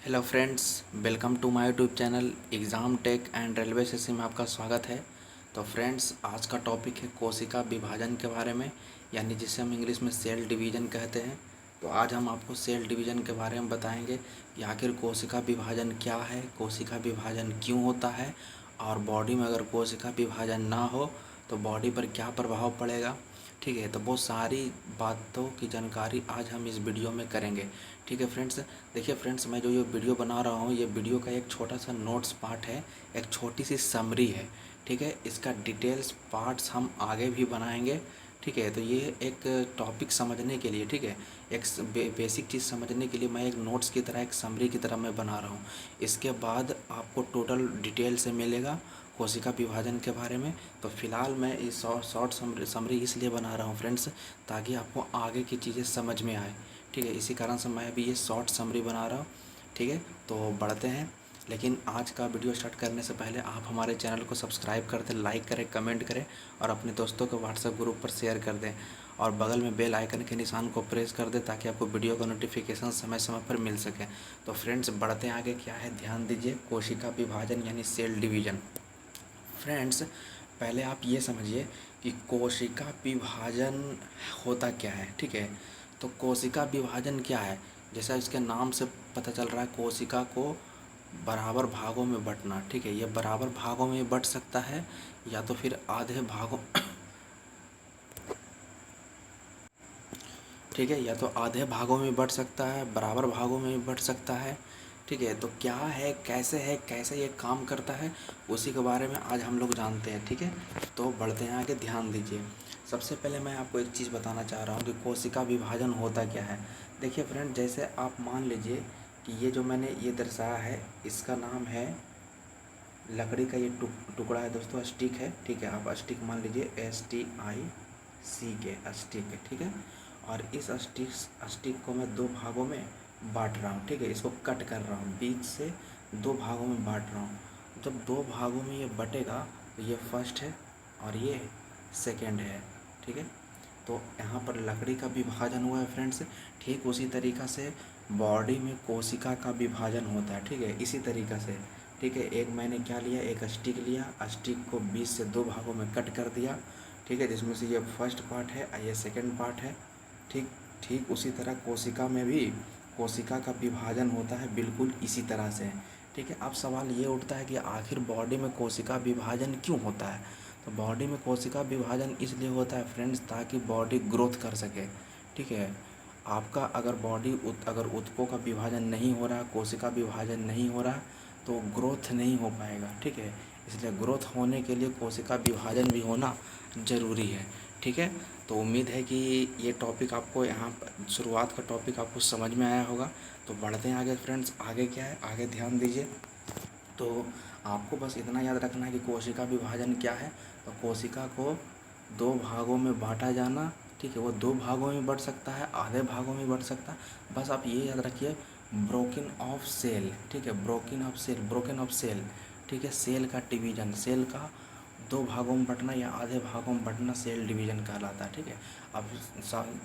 Hello friends, welcome to my YouTube channel exam tech and railway session में आपका स्वागत है। तो फ्रेंड्स, आज का टॉपिक है कोशिका विभाजन के बारे में, यानी जिसे हम इंग्लिश में सेल डिवीज़न कहते हैं। तो आज हम आपको सेल डिवीज़न के बारे में बताएंगे कि आखिर कोशिका विभाजन क्या है, कोशिका विभाजन क्यों होता है, और बॉडी में अगर कोशिका विभाजन ना हो तो बॉडी पर क्या प्रभाव पड़ेगा। ठीक है, तो वो सारी बातों की जानकारी आज हम इस वीडियो में करेंगे। ठीक है फ्रेंड्स, देखिए फ्रेंड्स, मैं जो ये वीडियो बना रहा हूँ, ये वीडियो का एक छोटा सा नोट्स पार्ट है, एक छोटी सी समरी है। ठीक है, इसका डिटेल्स पार्ट्स हम आगे भी बनाएंगे। ठीक है, तो ये एक टॉपिक समझने के लिए, ठीक है, एक बेसिक चीज़ समझने के लिए मैं एक नोट्स की तरह, एक समरी की तरह मैं बना रहा हूँ। इसके बाद आपको टोटल डिटेल से मिलेगा कोशिका विभाजन के बारे में। तो फिलहाल मैं इस शॉर्ट समरी इसलिए बना रहा हूँ फ्रेंड्स, ताकि आपको आगे की चीज़ें समझ में आए। ठीक है, इसी कारण से मैं अभी ये शॉर्ट समरी बना रहा हूँ। ठीक है, तो बढ़ते हैं। लेकिन आज का वीडियो स्टार्ट करने से पहले आप हमारे चैनल को सब्सक्राइब कर दें, लाइक करें, कमेंट करें और अपने दोस्तों को व्हाट्सएप ग्रुप पर शेयर कर दें, और बगल में बेल आइकन के निशान को प्रेस कर दें ताकि आपको वीडियो का नोटिफिकेशन समय समय पर मिल सके। तो फ्रेंड्स, बढ़ते हैं आगे। क्या है, ध्यान दीजिए, कोशिका विभाजन यानी सेल डिवीजन। फ्रेंड्स, पहले आप ये समझिए कि कोशिका विभाजन होता क्या है। ठीक है, तो कोशिका विभाजन क्या है, जैसा इसके नाम से पता चल रहा है, कोशिका को बराबर भागों में बंटना। ठीक है, ये बराबर भागों में बंट सकता है या तो फिर आधे भागों ठीक है, या तो आधे भागों में बंट सकता है, बराबर भागों में भी बंट सकता है। ठीक है, तो क्या है, कैसे ये काम करता है, उसी के बारे में आज हम लोग जानते हैं। ठीक है, तो बढ़ते हैं आगे, ध्यान दीजिए। सबसे पहले मैं आपको एक चीज़ बताना चाह रहा हूँ कि कोशिका विभाजन होता क्या है। देखिए फ्रेंड, जैसे आप मान लीजिए कि ये जो मैंने ये दर्शाया है, इसका नाम है लकड़ी का ये टुकड़ा है दोस्तों, स्टिक है। ठीक है, आप स्टिक मान लीजिए, STIC स्टिक है। ठीक है, और इस स्टिक को मैं दो भागों में बांट रहा हूँ। ठीक है, इसको कट कर रहा हूँ, बीच से दो भागों में बांट रहा हूँ। जब दो भागों में ये बटेगा तो ये फर्स्ट है और ये सेकेंड है। ठीक है, तो यहाँ पर लकड़ी का विभाजन हुआ है फ्रेंड्स। ठीक उसी तरीक़ा से बॉडी में कोशिका का विभाजन होता है। ठीक है, इसी तरीक़ा से। ठीक है, एक मैंने क्या लिया, एक स्टिक लिया, स्टिक को बीच से दो भागों में कट कर दिया। ठीक है, जिसमें से ये फर्स्ट पार्ट है और ये सेकंड पार्ट है। ठीक ठीक उसी तरह कोशिका में भी कोशिका का विभाजन होता है, बिल्कुल इसी तरह से। ठीक है, अब सवाल ये उठता है कि आखिर बॉडी में कोशिका विभाजन क्यों होता है। तो बॉडी में कोशिका विभाजन इसलिए होता है फ्रेंड्स, ताकि बॉडी ग्रोथ कर सके। ठीक है, आपका अगर अगर ऊतकों का विभाजन नहीं हो रहा, कोशिका विभाजन नहीं हो रहा, तो ग्रोथ नहीं हो पाएगा। ठीक है, इसलिए ग्रोथ होने के लिए कोशिका विभाजन भी होना ज़रूरी है। ठीक है, तो उम्मीद है कि ये टॉपिक आपको यहाँ पर शुरुआत का टॉपिक आपको समझ में आया होगा। तो बढ़ते हैं आगे फ्रेंड्स, आगे क्या है, आगे ध्यान दीजिए। तो आपको बस इतना याद रखना है कि कोशिका विभाजन क्या है। तो कोशिका को दो भागों में बांटा जाना। ठीक है, वो दो भागों में बंट सकता है, आधे भागों में बंट सकता है। बस आप ये याद रखिए, ब्रोकन ऑफ सेल। ठीक है, ब्रोकन ऑफ सेल। ठीक है, सेल का डिवीजन, सेल का दो भागों में बंटना या आधे भागों में बंटना सेल डिवीजन कहलाता है। ठीक है, अब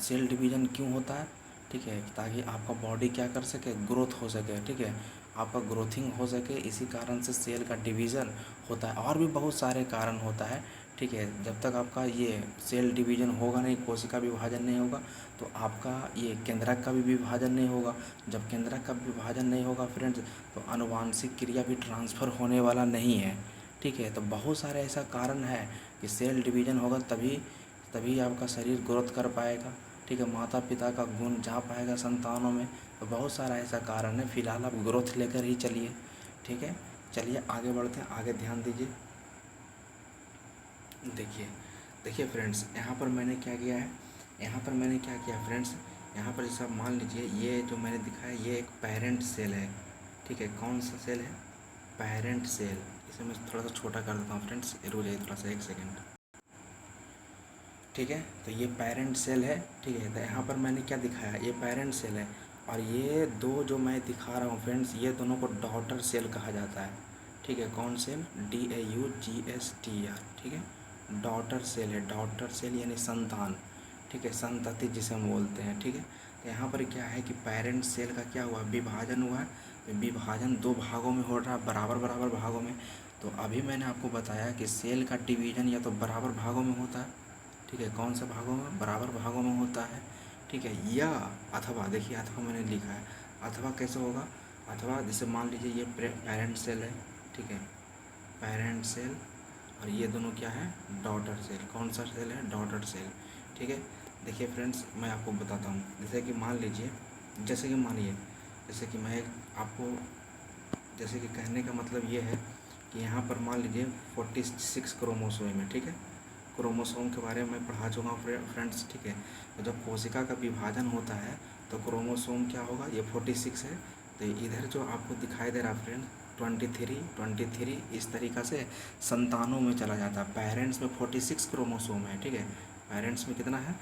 सेल डिवीजन क्यों होता है, ठीक है, ताकि आपका बॉडी क्या कर सके, ग्रोथ हो सके। ठीक है, आपका ग्रोथिंग हो सके, इसी कारण से सेल का डिवीज़न होता है। और भी बहुत सारे कारण होता है। ठीक है, जब तक आपका ये सेल डिवीज़न होगा नहीं, कोशिका विभाजन नहीं होगा, तो आपका ये केंद्रक का भी विभाजन नहीं होगा। जब केंद्रक का विभाजन नहीं होगा फ्रेंड्स, तो आनुवांशिक क्रिया भी ट्रांसफ़र होने वाला नहीं है। ठीक है, तो बहुत सारे ऐसा कारण है कि सेल डिवीज़न होगा तभी तभी आपका शरीर ग्रोथ कर पाएगा। ठीक है, माता पिता का गुण जा पाएगा संतानों में। तो बहुत सारा ऐसा कारण है, फिलहाल आप ग्रोथ लेकर ही चलिए। ठीक है, चलिए आगे बढ़ते हैं, आगे ध्यान दीजिए। देखिए देखिए फ्रेंड्स, यहाँ पर मैंने क्या किया है, यहाँ पर मैंने क्या किया फ्रेंड्स, यहाँ पर जैसा मान लीजिए, ये जो मैंने दिखाया, ये एक पेरेंट सेल है। ठीक है, कौन सा सेल है, पेरेंट सेल। इसे मैं थोड़ा सा छोटा कर देता हूँ फ्रेंड्स, रुक जाइए थोड़ा सा, एक सेकेंड। ठीक है, तो ये पेरेंट सेल है। ठीक है, तो यहाँ पर मैंने क्या दिखाया, ये पेरेंट सेल है, और ये दो जो मैं दिखा रहा हूँ फ्रेंड्स, ये दोनों को डॉटर सेल कहा जाता है। ठीक है, कौन सेल, DAUGSTR। ठीक है, डॉटर सेल है, डॉटर सेल यानी संतान। ठीक है, संतति जिसे हम बोलते हैं। ठीक है, तो यहाँ पर क्या है कि पेरेंट सेल का क्या हुआ, विभाजन हुआ है, तो विभाजन दो भागों में हो रहा है, बराबर बराबर भागों में। तो अभी मैंने आपको बताया कि सेल का डिवीज़न या तो बराबर भागों में होता है, ठीक है, कौन सा भागों में, बराबर भागों में होता है, ठीक है, या अथवा, देखिए अथवा मैंने लिखा है, अथवा कैसे होगा, अथवा जैसे मान लीजिए ये पेरेंट सेल है, ठीक है, पेरेंट सेल, और ये दोनों क्या है, डॉटर सेल। कौन सा सेल है, डॉटर सेल, ठीक है। देखिए फ्रेंड्स, मैं आपको बताता हूँ, जैसे कि मान लीजिए, जैसे कि मानिए, जैसे कि मैं आपको, जैसे कि कहने का मतलब ये है कि यहाँ पर मान लीजिए 46 क्रोमोसोम है, ठीक है। क्रोमोसोम के बारे में मैं पढ़ा चुका हूँ फ्रेंड्स, ठीक है। तो जब कोशिका का विभाजन होता है तो क्रोमोसोम क्या होगा, ये 46 है, तो इधर जो आपको दिखाई दे रहा है फ्रेंड 23 इस तरीक़ा से संतानों में चला जाता है। पेरेंट्स में 46 क्रोमोसोम है, ठीक है, पेरेंट्स में कितना है,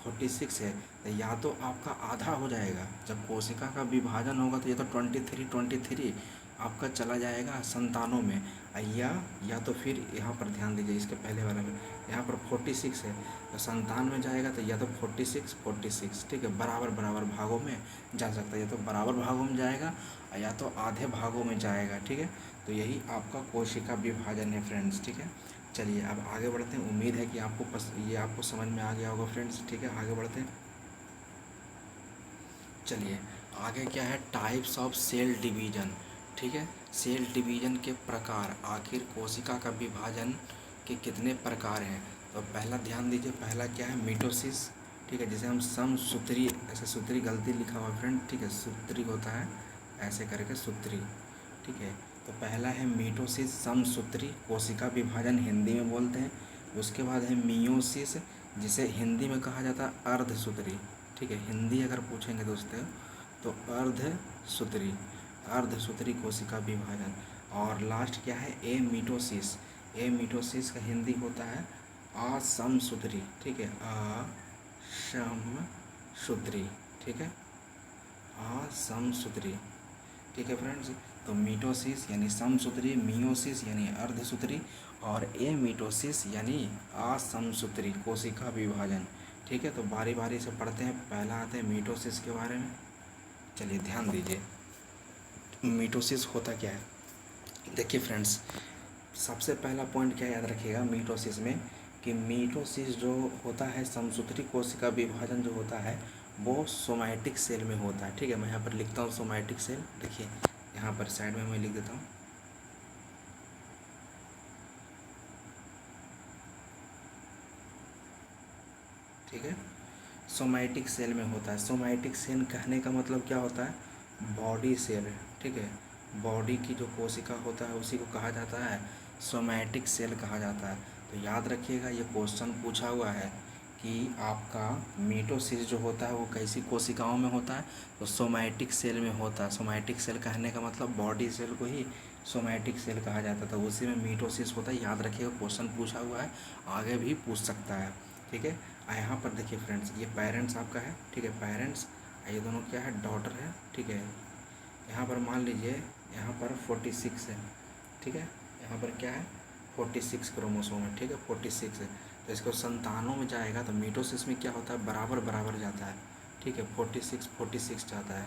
46 है। तो या तो आपका आधा हो जाएगा, जब कोशिका का विभाजन होगा तो ये तो 23 आपका चला जाएगा संतानों में, या तो फिर यहाँ पर ध्यान दीजिए, इसके पहले वाले में यहाँ पर 46 है, तो संतान में जाएगा तो या तो 46, ठीक है, बराबर बराबर भागों में जा सकता है, या तो बराबर भागों में जाएगा या तो आधे भागों में जाएगा, ठीक है। तो यही आपका कोशिका विभाजन है फ्रेंड्स, ठीक है। चलिए अब आगे बढ़ते हैं, उम्मीद है कि ये आपको समझ में आ गया होगा फ्रेंड्स, ठीक है, आगे बढ़ते हैं। चलिए आगे क्या है, टाइप्स ऑफ सेल डिवीजन, ठीक है, सेल डिवीजन के प्रकार, आखिर कोशिका का विभाजन के कितने प्रकार हैं। तो पहला ध्यान दीजिए, पहला क्या है, मिटोसिस, ठीक है, जिसे हम समसूत्री, ऐसे सूत्री गलती लिखा हुआ फ्रेंड, ठीक है, सूत्री होता है ऐसे करके सूत्री, ठीक है। तो पहला है मिटोसिस, समसूत्री कोशिका विभाजन हिंदी में बोलते हैं। उसके बाद है मियोसिस, जिसे हिंदी में कहा जाता है अर्धसूत्री, ठीक है, हिंदी अगर पूछेंगे दोस्तों तो अर्धसूत्री कोशिका विभाजन। और लास्ट क्या है, ए मिटोसिस का हिंदी होता है असमसूत्री, ठीक है, असमसूत्री, ठीक है, असमसूत्री, ठीक है फ्रेंड्स। तो मिटोसिस यानी समसूत्री, मियोसिस यानी अर्धसूत्री, और ए मिटोसिस यानी असमसूत्री कोशिका विभाजन, ठीक है। तो बारी बारी से पढ़ते हैं, पहला आते हैं मिटोसिस के बारे में। चलिए ध्यान दीजिए, मिटोसिस होता क्या है। देखिए फ्रेंड्स, सबसे पहला पॉइंट क्या याद रखिएगा मिटोसिस में, कि मिटोसिस जो होता है, समसूत्री कोशिका विभाजन जो होता है वो सोमैटिक सेल में होता है, ठीक है। मैं यहाँ पर लिखता हूँ सोमैटिक सेल, देखिए यहाँ पर साइड में मैं लिख देता हूँ, ठीक है, सोमैटिक सेल में होता है। सोमैटिक सेल कहने का मतलब क्या होता है, बॉडी सेल, ठीक है, बॉडी की जो कोशिका होता है उसी को कहा जाता है सोमैटिक सेल कहा जाता है। तो याद रखिएगा, ये क्वेश्चन पूछा हुआ है कि आपका मिटोसिस जो होता है वो कैसी कोशिकाओं में होता है, तो सोमैटिक सेल में होता है। सोमैटिक सेल कहने का मतलब बॉडी सेल को ही सोमैटिक सेल कहा जाता है, तो उसी में मिटोसिस होता है। याद रखिएगा, क्वेश्चन पूछा हुआ है, आगे भी पूछ सकता है, ठीक है। यहाँ पर देखिए फ्रेंड्स, ये पेरेंट्स आपका है, ठीक है, पेरेंट्स, ये दोनों क्या है, डॉटर है, ठीक है। यहाँ पर मान लीजिए यहाँ पर 46 है, ठीक है, यहाँ पर क्या है 46 क्रोमोसोम है, ठीक है, 46 है। तो इसको संतानों में जाएगा तो मिटोसिस में क्या होता है, बराबर बराबर जाता है, ठीक है, 46 जाता है,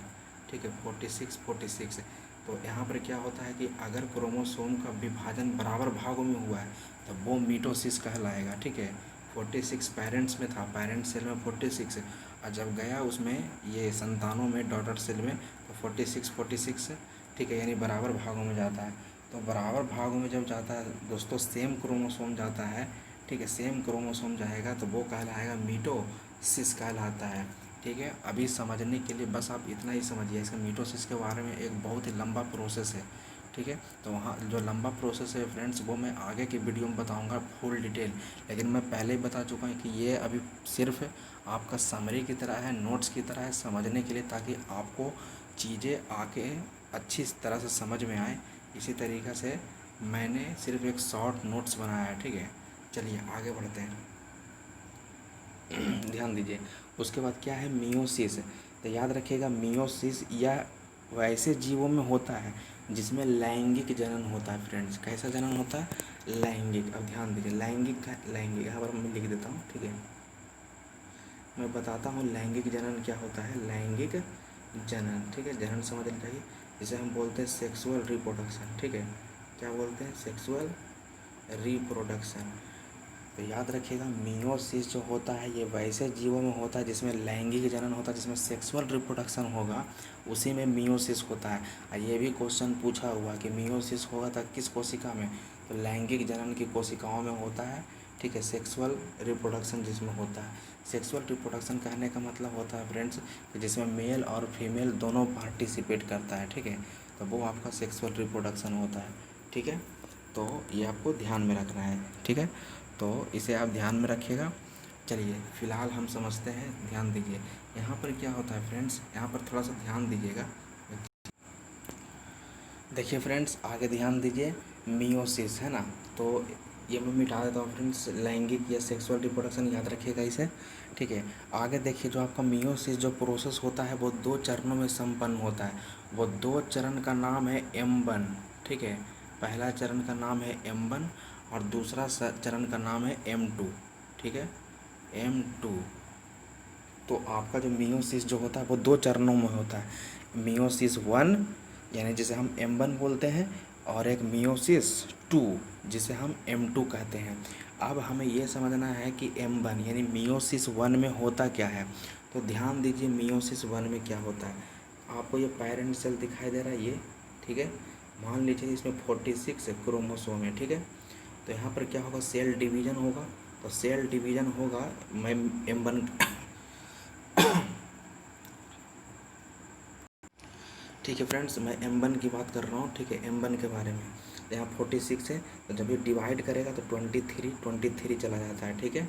ठीक है, 46। तो यहाँ पर क्या होता है कि अगर क्रोमोसोम का विभाजन बराबर भागों में हुआ है तो वो मिटोसिस कहलाएगा, ठीक है। 46 पेरेंट्स में था, पेरेंट सेल में 46 है, और जब गया उसमें ये संतानों में डॉटर सेल में तो 46, ठीक है, यानी बराबर भागों में जाता है। तो बराबर भागों में जब जाता है दोस्तों, सेम क्रोमोसोम जाता है, ठीक है, सेम क्रोमोसोम जाएगा तो वो कहलाएगा मिटोसिस कहलाता है, ठीक है। अभी समझने के लिए बस आप इतना ही समझिए, इसका मिटोसिस के बारे में एक बहुत ही लंबा प्रोसेस है, ठीक है। तो वहाँ जो लंबा प्रोसेस है फ्रेंड्स वो मैं आगे की वीडियो में बताऊंगा फुल डिटेल, लेकिन मैं पहले ही बता चुका हूँ कि ये अभी सिर्फ आपका समरी की तरह है, नोट्स की तरह है समझने के लिए, ताकि आपको चीज़ें आके अच्छी तरह से समझ में आए। इसी तरीक़े से मैंने सिर्फ एक शॉर्ट नोट्स बनाया है, ठीक है। चलिए आगे बढ़ते हैं, ध्यान दीजिए। उसके बाद क्या है, मियोसिस। तो याद रखिएगा, मियोसिस या वैसे जीवों में होता है जिसमें लैंगिक जनन होता है फ्रेंड्स। कैसा जनन होता है, लैंगिक। अब ध्यान दीजिए, लैंगिक यहाँ पर मैं लिख देता हूँ, ठीक है। मैं बताता हूँ लैंगिक जनन क्या होता है। लैंगिक जनन, ठीक है, जनन समझ लीजिए, जिसे हम बोलते हैं सेक्सुअल रिप्रोडक्शन, ठीक है, क्या बोलते हैं, सेक्सुअल रिप्रोडक्शन। तो याद रखिएगा मियोसिस जो होता है ये वैसे जीवों में होता है जिसमें लैंगिक जनन होता है, जिसमें सेक्सुअल रिप्रोडक्शन होगा, उसी में मियोसिस होता है। और ये भी क्वेश्चन पूछा हुआ कि मियोसिस होगा था किस कोशिका में, तो लैंगिक जनन की कोशिकाओं में होता है, ठीक है, सेक्सुअल रिप्रोडक्शन जिसमें होता है। सेक्सुअल रिप्रोडक्शन कहने का मतलब होता है फ्रेंड्स कि जिसमें मेल और फीमेल दोनों पार्टिसिपेट करता है, ठीक है, तो वो आपका सेक्सुअल रिप्रोडक्शन होता है, ठीक है। तो ये आपको ध्यान में रखना है, ठीक है, तो इसे आप ध्यान में रखिएगा। चलिए फ़िलहाल हम समझते हैं, ध्यान दीजिए यहाँ पर क्या होता है फ्रेंड्स, यहाँ पर थोड़ा सा ध्यान दीजिएगा। देखिए फ्रेंड्स आगे ध्यान दीजिए, मियोसिस है ना, तो ये मैं मिटा देता हूँ फ्रेंड्स, लैंगिक या सेक्सुअल रिप्रोडक्शन याद रखिएगा इसे, ठीक है। आगे देखिए जो आपका मियोसिस जो प्रोसेस होता है वो 2 चरणों में संपन्न होता है। वो 2 चरण का नाम है M1, ठीक है, पहला चरण का नाम है M1 और दूसरा चरण का नाम है M2, ठीक है, M2। तो आपका जो मियोसिस जो होता है वो 2 चरणों में होता है, मियोसिस 1 यानी जिसे हम M1 बोलते हैं, और एक मियोसिस 2 जिसे हम M2 कहते हैं। अब हमें ये समझना है कि M1 यानी मियोसिस 1 में होता क्या है। तो ध्यान दीजिए मियोसिस 1 में क्या होता है, आपको ये पेरेंट सेल दिखाई दे रहा है ये, ठीक है, मान लीजिए इसमें 46 क्रोमोसोम है, ठीक है, तो यहाँ पर क्या होगा, सेल डिवीज़न होगा। तो सेल डिवीज़न होगा, मैं M1 ठीक है फ्रेंड्स, मैं M1 की बात कर रहा हूँ, ठीक है, M1 के बारे में। यहाँ 46 है, तो जब ये डिवाइड करेगा तो 23 चला जाता है, ठीक है।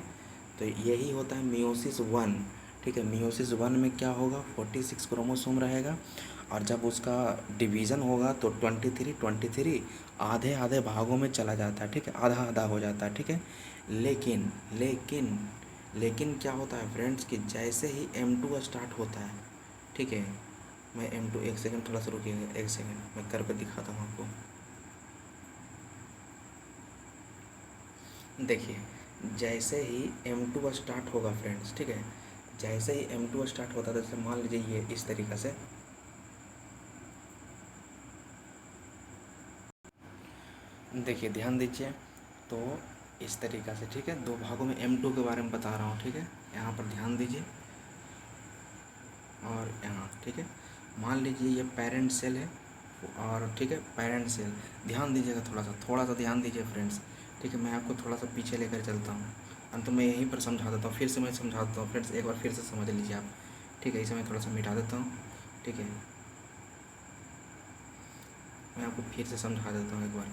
तो यही होता है मियोसिस 1, ठीक है। मियोसिस 1 में क्या होगा, 46 क्रोमोसोम रहेगा, और जब उसका डिवीज़न होगा तो 23 आधे आधे भागों में चला जाता है, ठीक है, आधा आधा हो जाता है, ठीक है। लेकिन लेकिन लेकिन क्या होता है फ्रेंड्स कि जैसे ही M2 स्टार्ट होता है, ठीक है, मैं M2, एक सेकंड थोड़ा सा रुकिएगा, एक सेकंड मैं कर पे दिखाता हूँ आपको। देखिए जैसे ही M2 स्टार्ट होगा फ्रेंड्स, ठीक है, जैसे ही M2 स्टार्ट होता है, जैसे मान लीजिए ये इस तरीक़ा से, देखिए ध्यान दीजिए, तो इस तरीक़ा से, ठीक है, 2 भागों में M2 के बारे में बता रहा हूँ, ठीक है, यहाँ पर ध्यान दीजिए, और यहाँ, ठीक है, मान लीजिए ये पेरेंट सेल है, और ठीक है पेरेंट सेल, ध्यान दीजिएगा, थोड़ा सा ध्यान दीजिए फ्रेंड्स, ठीक है, मैं आपको थोड़ा सा पीछे लेकर चलता हूँ, अंत में यहीं पर समझा देता हूँ, फिर से मैं समझा देता हूँ फ्रेंड्स, एक बार फिर से समझ लीजिए आप, ठीक है, इसे मैं थोड़ा सा मिटा देता हूँ, ठीक है, मैं आपको फिर से समझा देता हूँ एक बार,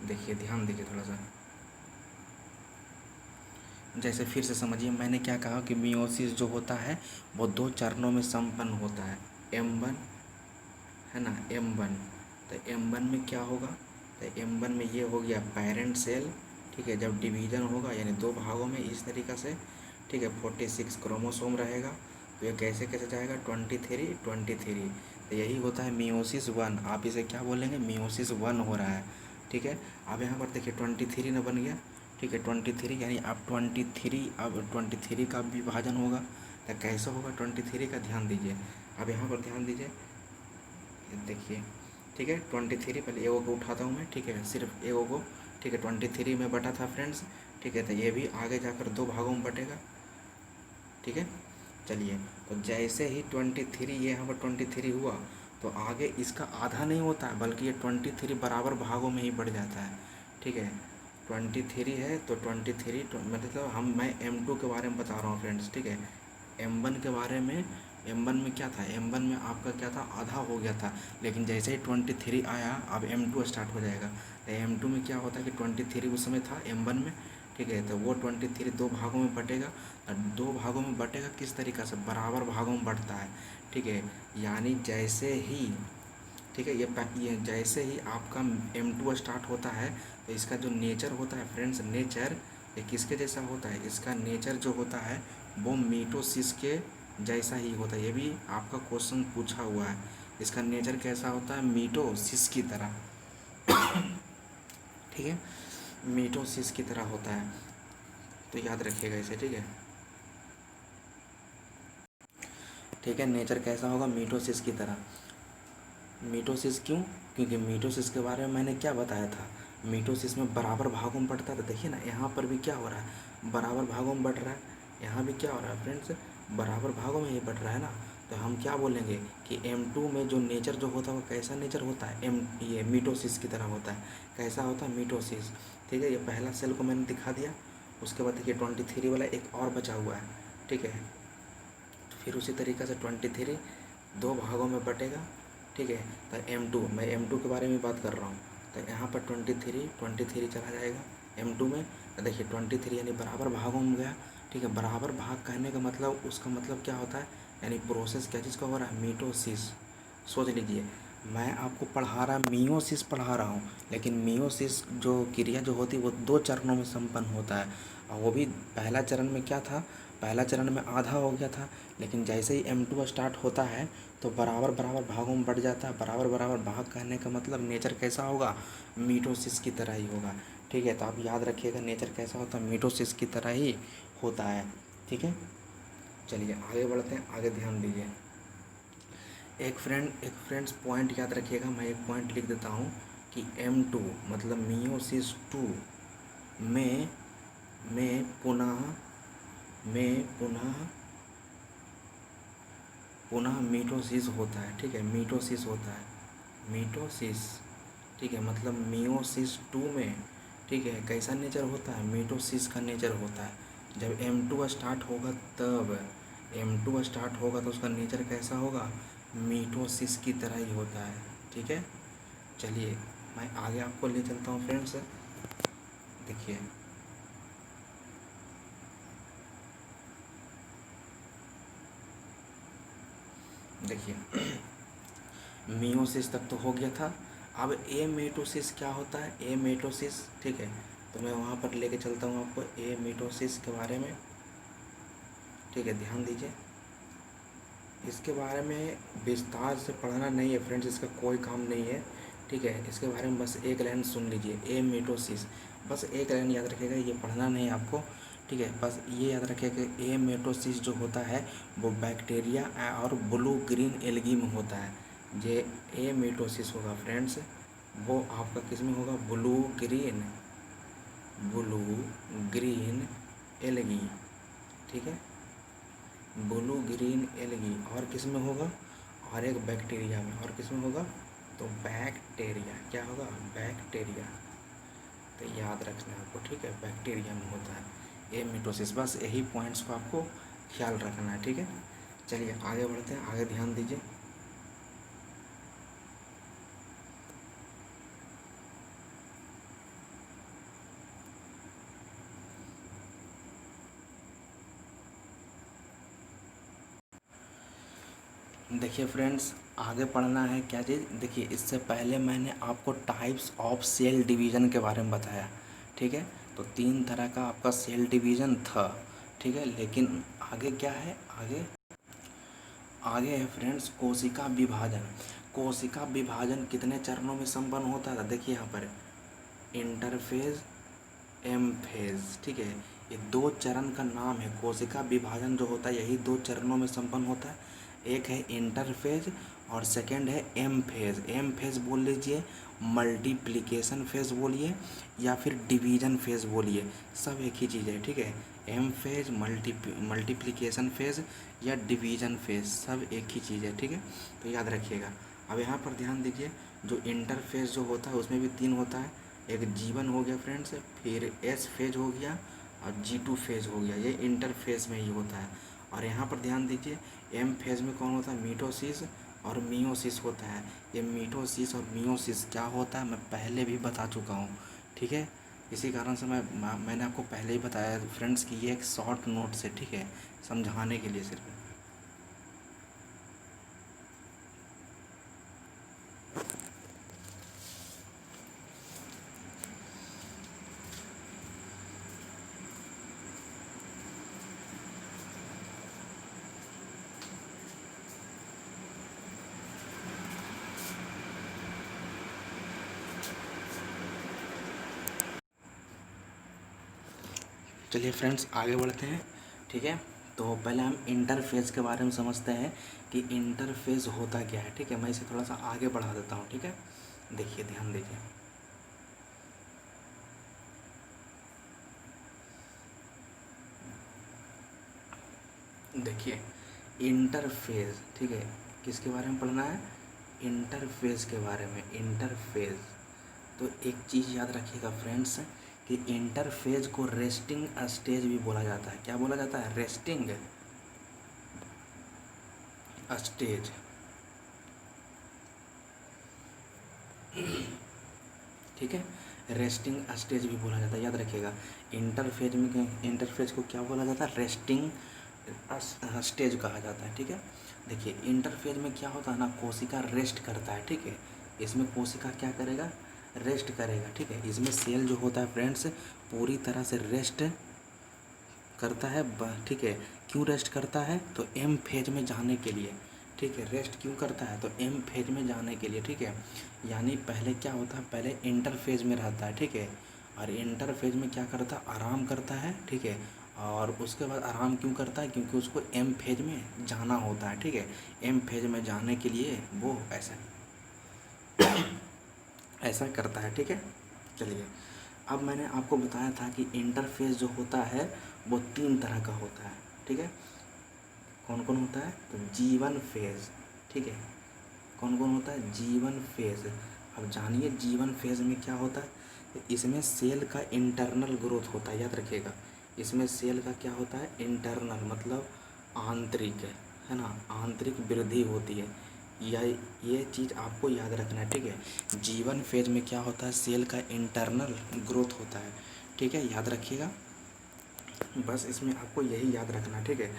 देखिए ध्यान दीजिए थोड़ा सा, जैसे फिर से समझिए मैंने क्या कहा कि मियोसिस जो होता है वो 2 चरणों में संपन्न होता है, M1 है ना, M1, तो M1 में क्या होगा, तो M1 में ये हो गया पेरेंट सेल, ठीक है, जब डिवीज़न होगा यानी 2 भागों में इस तरीक़ा से, ठीक है, 46 क्रोमोसोम रहेगा, तो ये कैसे कैसे जाएगा, 23, तो यही होता है मियोसिस 1, आप इसे क्या बोलेंगे, मियोसिस 1 हो रहा है, ठीक है। अब यहाँ पर देखिए 23 ना बन गया, ठीक है, 23 यानी अब 23, अब 23 का विभाजन होगा, तो कैसे होगा 23 का, ध्यान दीजिए, अब यहाँ पर ध्यान दीजिए, देखिए, ठीक है, 23 पहले एगो को उठाता हूँ मैं, ठीक है, सिर्फ एगो को, ठीक है, 23 में बटा था फ्रेंड्स, ठीक है, तो ये भी आगे जाकर 2 भागों में बटेगा, ठीक है। चलिए, तो जैसे ही 23 ये यहाँ पर 23 हुआ, तो आगे इसका आधा नहीं होता है, बल्कि ये 23 बराबर भागों में ही बढ़ जाता है, ठीक है। 23 है तो 23 मतलब मैं M2 के बारे में बता रहा हूँ फ्रेंड्स, ठीक है। M1 के बारे में, M1 में क्या था, M1 में आपका क्या था, आधा हो गया था, लेकिन जैसे ही 23 आया अब M2 स्टार्ट हो जाएगा, तो M2 में क्या होता है कि 23 उस समय था M1 में, ठीक है, तो वो 23 2 भागों में बटेगा, और 2 भागों में बटेगा किस तरीक़ा से, बराबर भागों में बढ़ता है, ठीक है, यानी जैसे ही, ठीक है, ये जैसे ही आपका M2 स्टार्ट होता है, तो इसका जो नेचर होता है फ्रेंड्स, नेचर ये किसके जैसा होता है, इसका नेचर जो होता है वो मीटोसिस के जैसा ही होता है, ये भी आपका क्वेश्चन पूछा हुआ है, इसका नेचर कैसा होता है, मीटोसिस की तरह, ठीक है, मीटोसिस की तरह होता है, तो याद रखिएगा इसे, ठीक है। ठीक है। नेचर कैसा होगा, मिटोसिस की तरह। मिटोसिस क्यों, क्योंकि मिटोसिस के बारे में मैंने क्या बताया था, मिटोसिस में बराबर भागों में बढ़ता है। तो देखिए ना यहाँ पर भी क्या हो रहा है, बराबर भागों में बढ़ रहा है। यहाँ भी क्या हो रहा है फ्रेंड्स, बराबर भागों में ये बढ़ रहा है ना। तो हम क्या बोलेंगे कि M2 में जो नेचर जो होता है वो कैसा नेचर होता है, ये मिटोसिस की तरह होता है। कैसा होता है, मिटोसिस। ठीक है, ये पहला सेल को मैंने दिखा दिया। उसके बाद देखिए 23 वाला एक और बचा हुआ है। ठीक है, फिर उसी तरीक़े से 23 दो भागों में बटेगा। ठीक है, तो M2, मैं M2 के बारे में बात कर रहा हूँ। तो यहाँ पर 23 चला जाएगा M2 में। तो देखिए 23 यानी बराबर भागों में गया। ठीक है, बराबर भाग कहने का मतलब, उसका मतलब क्या होता है, यानी प्रोसेस क्या चीज़ का हो रहा है, मिटोसिस। सोच लीजिए, मैं आपको पढ़ा रहा मियोसिस पढ़ा रहा हूँ, लेकिन मियोसिस जो क्रिया जो होती है वो 2 चरणों में संपन्न होता है। और वो भी पहला चरण में क्या था, पहला चरण में आधा हो गया था, लेकिन जैसे ही M2 स्टार्ट होता है तो बराबर बराबर भागों में बढ़ जाता है। बराबर बराबर भाग कहने का मतलब नेचर कैसा होगा, मिटोसिस की तरह ही होगा। ठीक है, तो आप याद रखिएगा नेचर कैसा होता है, मिटोसिस की तरह ही होता है। ठीक है, चलिए आगे बढ़ते हैं, आगे ध्यान दीजिए। एक फ्रेंड्स पॉइंट याद रखिएगा, मैं एक पॉइंट लिख देता हूँ कि M2 मतलब मियोसिस 2 में में पुनः में पुनः पुनः मिटोसिस होता है। ठीक है, मिटोसिस होता है, मिटोसिस। ठीक है, मतलब मियोसिस 2 में, ठीक है, कैसा नेचर होता है, मिटोसिस का नेचर होता है। जब M2 स्टार्ट होगा तब, M2 स्टार्ट होगा तो उसका नेचर कैसा होगा, मिटोसिस की तरह ही होता है। ठीक है, चलिए मैं आगे आपको ले चलता हूँ फ्रेंड्स। देखिए देखिए मियोसिस तक तो हो गया था। अब एमेटोसिस क्या होता है, एमेटोसिस। ठीक है, तो मैं वहाँ पर लेके चलता हूँ आपको एमेटोसिस के बारे में। ठीक है, ध्यान दीजिए, इसके बारे में विस्तार से पढ़ना नहीं है फ्रेंड्स, इसका कोई काम नहीं है। ठीक है, इसके बारे में बस एक लाइन सुन लीजिए, एमेटोसिस, बस एक लाइन याद रखिएगा, ये पढ़ना नहीं है आपको। ठीक है, बस ये याद रखिएगा कि एमेटोसिस जो होता है वो बैक्टीरिया और ब्लू ग्रीन एल्गी में होता है। ये एमेटोसिस होगा फ्रेंड्स, वो आपका किस में होगा, ब्लू ग्रीन एल्गी। ठीक है, ब्लू ग्रीन एल्गी, और किस में होगा, और एक बैक्टीरिया में, और किस में होगा, तो बैक्टीरिया, क्या होगा, बैक्टीरिया। तो याद रखना है आपको। ठीक है, बैक्टीरिया में होता है एमिटोसिस। बस यही पॉइंट्स को आपको ख्याल रखना है। ठीक है, चलिए आगे बढ़ते हैं, आगे ध्यान दीजिए। देखिए फ्रेंड्स, आगे पढ़ना है क्या चीज़, देखिए इससे पहले मैंने आपको टाइप्स ऑफ सेल डिवीज़न के बारे में बताया। ठीक है, तो 3 तरह का आपका सेल डिवीज़न था। ठीक है, लेकिन आगे क्या है, आगे आगे है फ्रेंड्स कोशिका विभाजन। कोशिका विभाजन कितने चरणों में संपन्न होता है, देखिए यहाँ पर इंटरफेज, एम फेज। ठीक है, ये 2 चरण का नाम है। कोशिका विभाजन जो होता है यही 2 चरणों में संपन्न होता है। एक है इंटरफेज और सेकंड है एम फेज। एम फेज बोल लीजिए, मल्टीप्लिकेशन फेज बोलिए, या फिर डिवीजन फेज बोलिए, सब एक ही चीज़ है। ठीक है, एम फेज, मल्टीप्लिकेशन फेज या डिवीजन फेज, सब एक ही चीज़ है। ठीक है, तो याद रखिएगा। अब यहाँ पर ध्यान दीजिए, जो इंटरफेज जो होता है उसमें भी 3 होता है। एक G1 हो गया फ्रेंड्स, फिर S फेज हो गया और G2 फेज हो गया, ये इंटरफेज में ही होता है। और यहाँ पर ध्यान दीजिए, एम फेज में कौन होता है, मिटोसिस और मियोसिस होता है। ये मिटोसिस और मियोसिस क्या होता है मैं पहले भी बता चुका हूँ। ठीक है, इसी कारण से मैंने आपको पहले ही बताया फ्रेंड्स कि ये एक शॉर्ट नोट्स है। ठीक है, समझाने के लिए सिर्फ। चलिए फ्रेंड्स आगे बढ़ते हैं। ठीक है, तो पहले हम इंटरफेस के बारे में समझते हैं कि इंटरफेस होता क्या है। ठीक है, मैं इसे थोड़ा सा आगे बढ़ा देता हूँ। ठीक है, देखिए, ध्यान दीजिए। देखिए, इंटरफेस, ठीक है, किसके बारे में पढ़ना है? इंटरफेस के बारे में। इंटरफेस, तो एक चीज़ याद रखिएगा फ्रेंड्स कि इंटरफेज को रेस्टिंग स्टेज भी बोला जाता है। क्या बोला जाता है? Resting stage. ठीक है, रेस्टिंग स्टेज भी बोला जाता है, याद रखिएगा। इंटरफेज को क्या बोला जाता है? रेस्टिंग स्टेज कहा जाता है। ठीक है, देखिए, इंटरफेज में क्या होता है ना, कोशिका रेस्ट करता है। ठीक है, इसमें कोशिका क्या करेगा? रेस्ट करेगा। ठीक है, इसमें सेल जो होता है फ्रेंड्स पूरी तरह से रेस्ट करता है। ठीक है, क्यों रेस्ट करता है? तो एम फेज में जाने के लिए। ठीक है, रेस्ट क्यों करता है? तो एम फेज में जाने के लिए। ठीक है, यानी पहले क्या होता है? पहले इंटर फेज में रहता है। ठीक है, और इंटर फेज में क्या करता है? आराम करता है। ठीक है, और उसके बाद आराम क्यों करता है? क्योंकि उसको एम फेज में जाना होता है। ठीक है, एम फेज में जाने के लिए वो ऐसा ऐसा करता है। ठीक है, चलिए, अब मैंने आपको बताया था कि इंटरफेस जो होता है वो 3 तरह का होता है। ठीक है, कौन कौन होता है? तो जीवन फेज। ठीक है, कौन कौन होता है? जीवन फेज। अब जानिए जीवन फेज में क्या होता है। तो इसमें सेल का इंटरनल ग्रोथ होता है, याद रखिएगा। इसमें सेल का क्या होता है? इंटरनल मतलब आंतरिक, है ना, आंतरिक वृद्धि होती है। या ये चीज़ आपको याद रखना है। ठीक है, जीवन फेज में क्या होता है? सेल का इंटरनल ग्रोथ होता है। ठीक है, याद रखिएगा, बस इसमें आपको यही याद रखना है। ठीक है,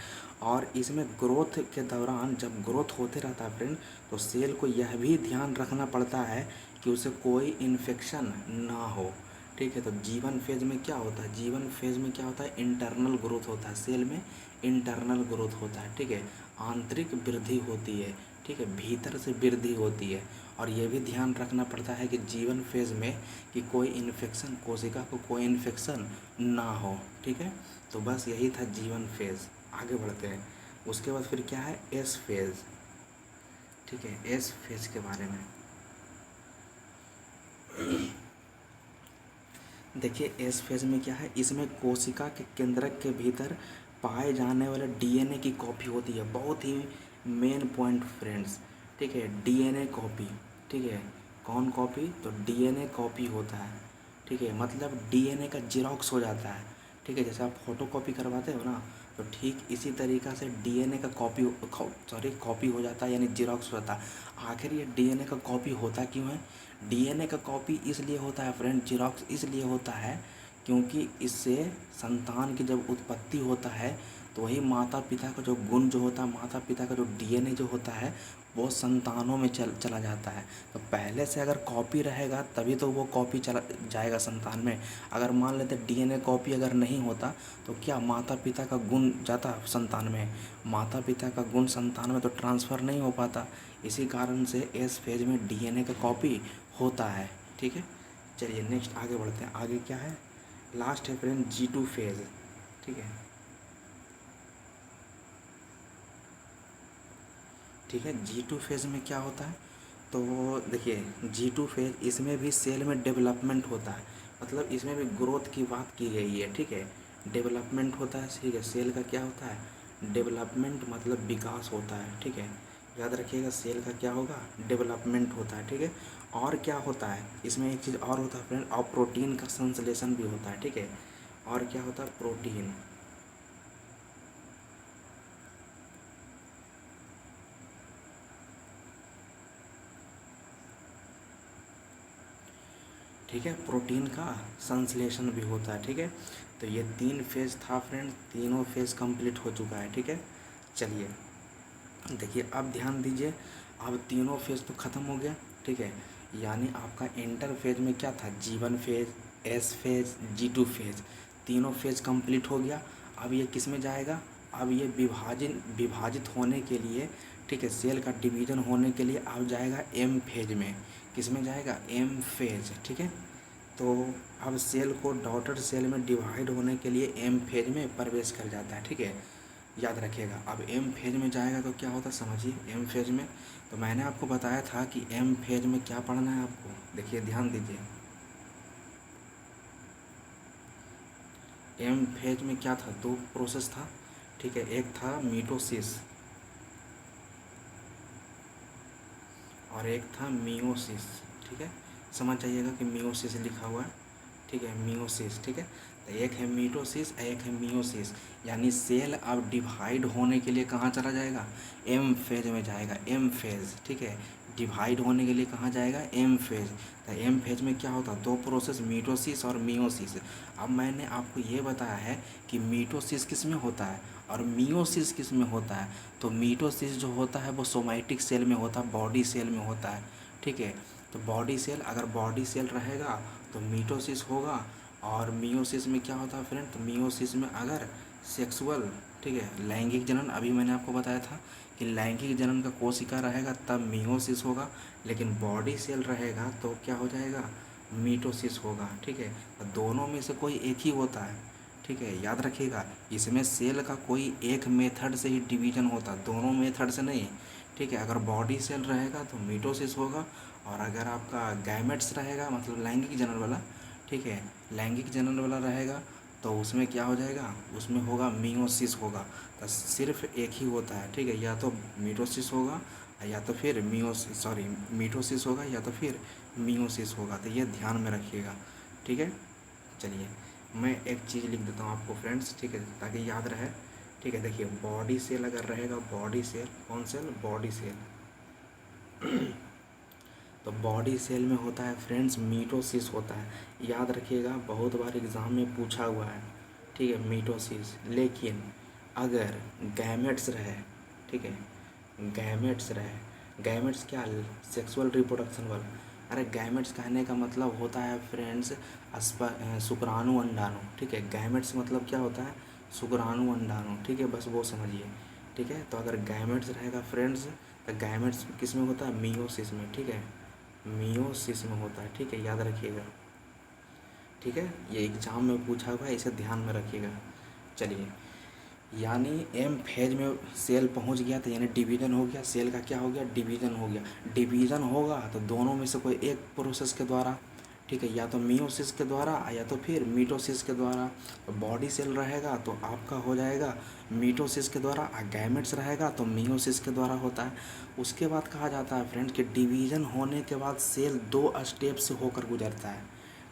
और इसमें ग्रोथ के दौरान जब ग्रोथ होते रहता है फ्रेंड, तो सेल को यह भी ध्यान रखना पड़ता है कि उसे कोई इन्फेक्शन ना हो। ठीक है, तो जीवन फेज में क्या होता है? जीवन फेज में क्या होता है? इंटरनल ग्रोथ होता है, सेल में इंटरनल ग्रोथ होता है। ठीक है, आंतरिक वृद्धि होती है। ठीक है, भीतर से वृद्धि होती है। और ये भी ध्यान रखना पड़ता है कि जीवन फेज में कि कोई इन्फेक्शन, कोशिका को कोई इन्फेक्शन ना हो। ठीक है, तो बस यही था जीवन फेज। आगे बढ़ते हैं, उसके बाद फिर क्या है? S phase. ठीक है, एस फेज के बारे में देखिए, एस फेज में क्या है? इसमें कोशिका के केंद्रक के भीतर पाए जाने वाले डीएनए की कॉपी होती है। बहुत ही मेन पॉइंट फ्रेंड्स। ठीक है, डीएनए कॉपी। ठीक है, कौन कॉपी? तो डीएनए कॉपी होता है। ठीक है, मतलब डीएनए का जेरॉक्स हो जाता है। ठीक है, जैसे आप फोटो कॉपी करवाते हो ना, तो ठीक इसी तरीक़ा से डीएनए का कॉपी हो जाता है, यानी जेरॉक्स होता है। आखिर ये डीएनए का कॉपी होता क्यों है? डीएनए का कॉपी इसलिए होता है फ्रेंड, जेरॉक्स इसलिए होता है क्योंकि इससे संतान की जब उत्पत्ति होता है तो वही माता पिता का जो गुण जो होता है, माता पिता का जो डीएनए जो होता है वो संतानों में चला जाता है। तो पहले से अगर कॉपी रहेगा तभी तो वो कॉपी चला जाएगा संतान में। अगर मान लेते डीएनए कॉपी अगर नहीं होता तो क्या माता पिता का गुण जाता संतान में? माता पिता का गुण संतान में तो ट्रांसफ़र नहीं हो पाता। इसी कारण से एस फेज में डीएनए का कॉपी होता है। ठीक है, चलिए नेक्स्ट आगे बढ़ते हैं। आगे क्या है? लास्ट है फ्रेंड G2 फेज। ठीक है, ठीक है, G2 फेज में क्या होता है? तो देखिए, G2 फेज इसमें भी सेल में डेवलपमेंट होता है, मतलब इसमें भी ग्रोथ की बात की गई है। ठीक है, डेवलपमेंट होता है। ठीक है, सेल का क्या होता है? डेवलपमेंट मतलब विकास होता है। ठीक है, याद रखिएगा, सेल का क्या होगा? डेवलपमेंट होता है। ठीक है, और क्या होता है? इसमें एक चीज़ और होता है फ्रेंड, और प्रोटीन का संश्लेषण भी होता है। ठीक है, और क्या होता है? प्रोटीन। ठीक है, प्रोटीन का संश्लेषण भी होता है। ठीक है, तो ये 3 फेज था फ्रेंड, तीनों फेज कंप्लीट हो चुका है। ठीक है, चलिए देखिए, अब ध्यान दीजिए, अब तीनों फेज तो ख़त्म हो गया। ठीक है, यानी आपका इंटर फेज में क्या था? जीवन phase, S phase, G2 phase, तीनों फेज कंप्लीट हो गया। अब ये किस में जाएगा? अब ये विभाजित होने के लिए, ठीक है, सेल का डिवीज़न होने के लिए अब जाएगा एम फेज में। किस में जाएगा? M phase. ठीक है, तो अब सेल को डॉटर सेल में डिवाइड होने के लिए एम फेज में प्रवेश कर जाता है। ठीक है, याद रखिएगा। अब एम फेज में जाएगा तो क्या होता है समझिए। एम फेज में तो मैंने आपको बताया था कि एम फेज में क्या पढ़ना है आपको, देखिए ध्यान दीजिए। एम फेज में क्या था, दो प्रोसेस था, ठीक है। एक था मीटोसिस और एक था मियोसिस, ठीक है। समझ जाइएगा कि मियोसिस लिखा हुआ है, ठीक है, मियोसिस, ठीक है। तो एक है मीटोसिस, एक है मियोसिस। यानी सेल अब डिवाइड होने के लिए कहाँ चला जाएगा, एम फेज में जाएगा, एम फेज, ठीक है। डिवाइड होने के लिए कहाँ जाएगा, एम फेज। तो एम फेज में क्या होता है, दो प्रोसेस, मीटोसिस और मियोसिस। अब मैंने आपको ये बताया है कि मीटोसिस किस में होता है और मियोसिस किस में होता है। तो मीटोसिस जो होता है वो सोमैटिक सेल में होता है, बॉडी सेल में होता है, ठीक है। तो बॉडी सेल, अगर बॉडी सेल रहेगा तो मीटोसिस होगा। और मियोसिस में क्या होता है फ्रेंड, तो मियोसिस में अगर सेक्सुअल, ठीक है, लैंगिक जनन, अभी मैंने आपको बताया था कि लैंगिक जनन का कोशिका रहेगा तब मियोसिस होगा, लेकिन बॉडी सेल रहेगा तो क्या हो जाएगा, मीटोसिस होगा, ठीक है। तो दोनों में से कोई एक ही होता है, ठीक है, याद रखिएगा। इसमें सेल का कोई एक मेथड से ही डिवीजन होता है, दोनों मेथड से नहीं, ठीक है। अगर बॉडी सेल रहेगा तो मीटोसिस होगा, और अगर आपका गैमेट्स रहेगा मतलब लैंगिक जनन वाला, ठीक है, लैंगिक जनन वाला रहेगा तो उसमें क्या हो जाएगा, उसमें होगा मियोसिस होगा। तो सिर्फ एक ही होता है, ठीक है, या तो मीटोसिस होगा या तो फिर मीटोसिस होगा या तो फिर मियोसिस होगा। तो ये ध्यान में रखिएगा, ठीक है। चलिए मैं एक चीज़ लिख देता हूँ आपको फ्रेंड्स, ठीक है, ताकि याद रहे, ठीक है। देखिए बॉडी सेल अगर रहेगा, बॉडी सेल, कौन सेल, बॉडी सेल, तो बॉडी सेल में होता है फ्रेंड्स मीटोसिस होता है। याद रखिएगा, बहुत बार एग्ज़ाम में पूछा हुआ है, ठीक है, मीटोसिस। लेकिन अगर गैमेट्स रहे, ठीक है, गैमेट्स रहे, गैमेट्स क्या, सेक्सुअल रिप्रोडक्शन वाला। अरे गैमेट्स कहने का मतलब होता है फ्रेंड्स शुक्राणु अंडाणु, ठीक है। गैमेट्स मतलब क्या होता है, शुक्राणु अंडाणु, ठीक है, बस वो समझिए, ठीक है। तो अगर गैमेट्स रहेगा फ्रेंड्स, तो गैमेट्स किस में होता है, मियोसिस में, ठीक है, मियोसिस में होता है, ठीक है, याद रखिएगा, ठीक है। ये एग्जाम में पूछा हुआ है, इसे ध्यान में रखिएगा। चलिए, यानी एम फेज में सेल पहुंच गया तो यानी डिवीज़न हो गया, सेल का क्या हो गया, डिवीज़न हो गया। डिवीज़न होगा तो दोनों में से कोई एक प्रोसेस के द्वारा, ठीक है, या तो मियोसिस के द्वारा या तो फिर मीटोसिस के द्वारा। तो बॉडी सेल रहेगा तो आपका हो जाएगा मीटोसिस के द्वारा, और गैमेट्स रहेगा तो मियोसिस के द्वारा होता है। उसके बाद कहा जाता है फ्रेंड्स कि डिवीज़न होने के बाद सेल दो स्टेप से होकर गुजरता है,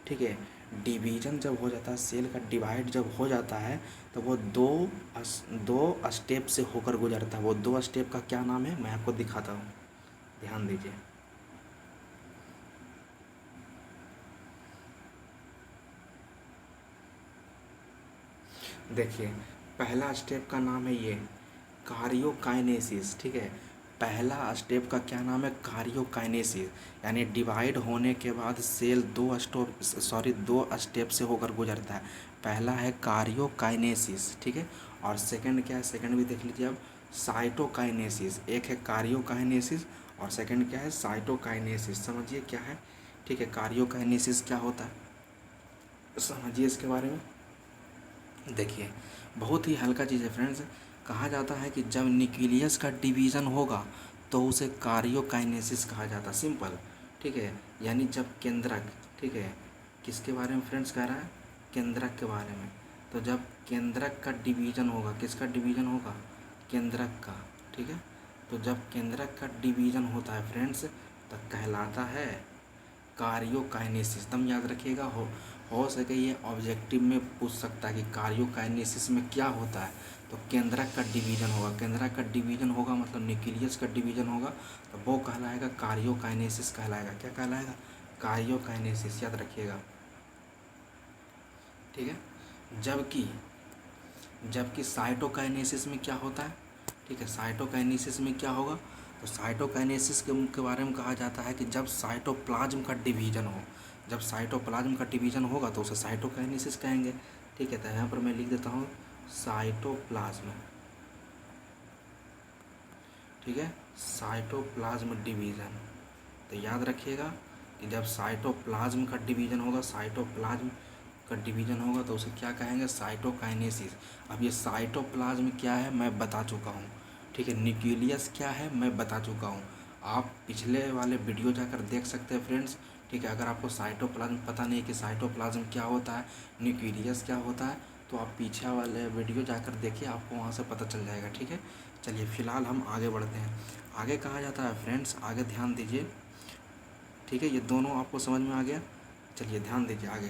ठीक है। डिवीज़न जब हो जाता है, सेल का डिवाइड जब हो जाता है तो वो दो स्टेप से होकर गुजरता है। वो दो स्टेप का क्या नाम है, मैं आपको दिखाता हूँ, ध्यान दीजिए। देखिए पहला स्टेप का नाम है ये कार्योकाइनेसिस, ठीक है। पहला स्टेप का क्या नाम है, कार्योकाइनेसिस। यानी डिवाइड होने के बाद सेल दो स्टेप से होकर गुजरता है। पहला है कार्योकाइनेसिस, ठीक है। और सेकंड क्या है, सेकंड भी देख लीजिए अब, साइटोकाइनेसिस। एक है कार्योकाइनेसिस और सेकंड क्या है, साइटोकाइनेसिस। समझिए क्या है, ठीक है। कार्योकाइनेसिस क्या होता है, समझिए इसके बारे में। देखिए बहुत ही हल्का चीज़ है फ्रेंड्स। कहा जाता है कि जब न्यूक्लियस का डिवीज़न होगा तो उसे कार्योकाइनेसिस कहा जाता है, सिंपल, ठीक है। यानी जब केंद्रक, ठीक है, किसके बारे में फ्रेंड्स कह रहा है, केंद्रक के बारे में। तो जब केंद्रक का डिवीज़न होगा, किसका डिवीज़न होगा, केंद्रक का, ठीक है। तो जब केंद्रक का डिवीज़न होता है फ्रेंड्स तो कहलाता है कार्योकाइनेसिस। एकदम याद रखिएगा, हो सके ये ऑब्जेक्टिव में पूछ सकता है कि कार्योकाइनेसिस में क्या होता है। तो केंद्रक का डिवीज़न होगा, केंद्रक का डिवीज़न होगा मतलब न्यूक्लियस का डिवीज़न होगा, तो वो कहलाएगा कार्योकाइनेसिस कहलाएगा। क्या कहलाएगा, कार्योकाइनेसिस, याद रखिएगा, ठीक है। जबकि साइटोकाइनेसिस में क्या होता है, ठीक है, साइटोकाइनेसिस में क्या होगा, तो साइटोकाइनेसिस के बारे में कहा जाता है कि जब साइटोप्लाज्म का डिवीज़न हो, जब साइटोप्लाज्म का डिवीज़न होगा तो उसे साइटोकाइनेसिस कहेंगे, ठीक है। तो यहाँ पर मैं लिख देता हूँ साइटोप्लाज्म, ठीक है, साइटोप्लाज्म डिवीज़न। तो याद रखिएगा कि जब साइटोप्लाज्म का डिवीज़न होगा, साइटोप्लाज्म का डिवीज़न होगा तो उसे क्या कहेंगे, साइटोकाइनेसिस। अब ये साइटोप्लाज्म क्या है मैं बता चुका हूँ, ठीक है। न्यूक्लियस क्या है मैं बता चुका हूँ। आप पिछले वाले वीडियो जाकर देख सकते हैं फ्रेंड्स, ठीक है। अगर आपको साइटोप्लाज्म पता नहीं कि साइटोप्लाज्म क्या होता है, न्यूक्लियस क्या होता है, तो आप पीछे वाले वीडियो जाकर देखिए, आपको वहाँ से पता चल जाएगा, ठीक है। चलिए फ़िलहाल हम आगे बढ़ते हैं। आगे कहा जाता है फ्रेंड्स, आगे ध्यान दीजिए, ठीक है। ये दोनों आपको समझ में आ गया। चलिए ध्यान दीजिए आगे।